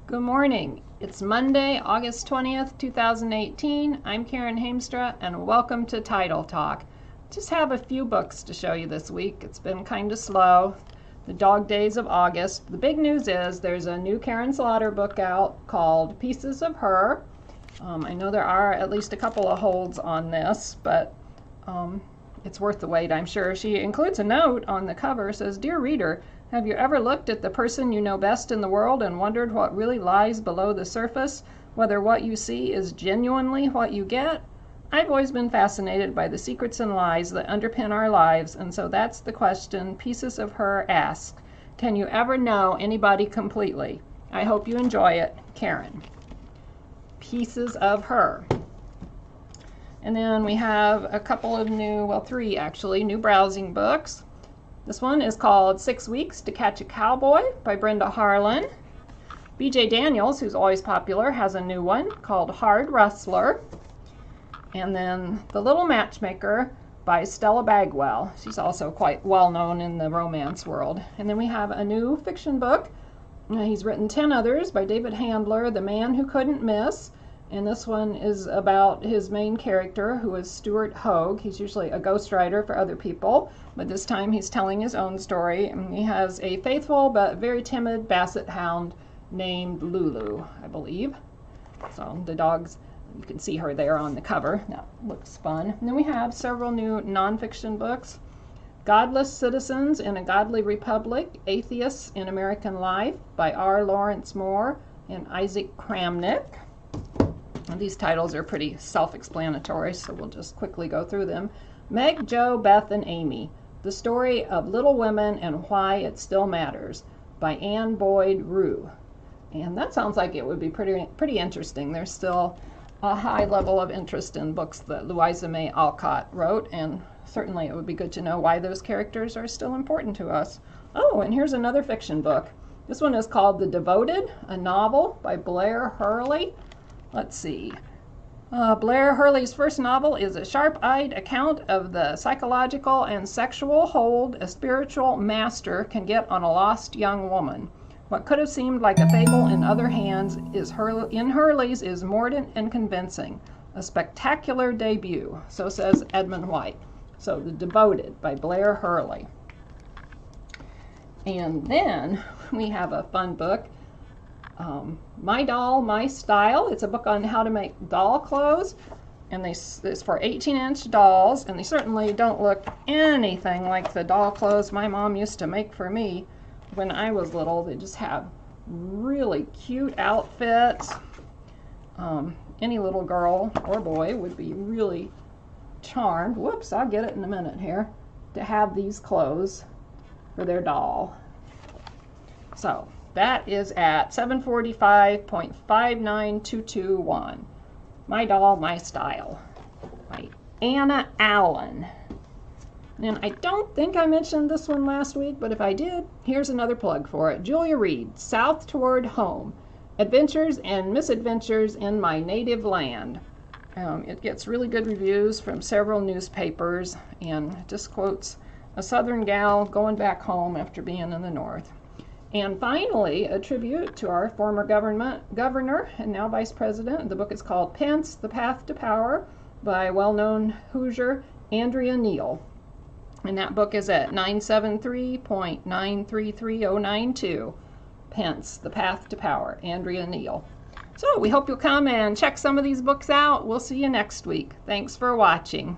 Good morning. It's Monday, August 20th, 2018. I'm Karen Hamstra, and welcome to Title Talk. Just have a few books to show you this week. It's been kind of slow. The dog days of August. The big news is there's a new Karen Slaughter book out called Pieces of Her. I know there are at least a couple of holds on this, but it's worth the wait, I'm sure. She includes a note on the cover. It says, "Dear reader, have you ever looked at the person you know best in the world and wondered what really lies below the surface, whether what you see is genuinely what you get? I've always been fascinated by the secrets and lies that underpin our lives, and so that's the question Pieces of Her asks. Can you ever know anybody completely? I hope you enjoy it. Karen." Pieces of Her. And then we have a couple of new, well, three actually, new browsing books. This one is called 6 Weeks to Catch a Cowboy by Brenda Harlan. B.J. Daniels, who's always popular, has a new one called Hard Rustler. And then The Little Matchmaker by Stella Bagwell. She's also quite well known in the romance world. And then we have a new fiction book. He's written 10 others by David Handler, The Man Who Couldn't Miss. And this one is about his main character, who is Stuart Hogue. He's usually a ghostwriter for other people, but this time he's telling his own story. And he has a faithful but very timid basset hound named Lulu, I believe. So the dogs, you can see her there on the cover. That looks fun. And then we have several new nonfiction books. Godless Citizens in a Godly Republic, Atheists in American Life by R. Lawrence Moore and Isaac Kramnik. And these titles are pretty self-explanatory, so we'll just quickly go through them. Meg, Jo, Beth, and Amy, The Story of Little Women and Why It Still Matters by Anne Boyd Rue. And that sounds like it would be pretty interesting. There's still a high level of interest in books that Louisa May Alcott wrote, and certainly it would be good to know why those characters are still important to us. Oh, and here's another fiction book. This one is called The Devoted, a novel by Blair Hurley. Let's see. Blair Hurley's first novel is a sharp-eyed account of the psychological and sexual hold a spiritual master can get on a lost young woman. What could have seemed like a fable in other hands in Hurley's is mordant and convincing. A spectacular debut, so says Edmund White. So The Devoted by Blair Hurley. And then we have a fun book. My Doll, My Style. It's a book on how to make doll clothes, and it's for 18-inch dolls, and they certainly don't look anything like the doll clothes my mom used to make for me when I was little. They just have really cute outfits. Any little girl or boy would be really charmed, whoops, I'll get it in a minute here, to have these clothes for their doll. So that is at 745.59221. My Doll, My Style by Anna Allen. And I don't think I mentioned this one last week, but if I did, here's another plug for it. Julia Reed, South Toward Home, Adventures and Misadventures in My Native Land. It gets really good reviews from several newspapers and just quotes a Southern gal going back home after being in the North. And finally, a tribute to our former governor and now vice president. The book is called Pence, The Path to Power by well-known Hoosier Andrea Neal. And that book is at 973.933092. Pence, The Path to Power, Andrea Neal. So we hope you'll come and check some of these books out. We'll see you next week. Thanks for watching.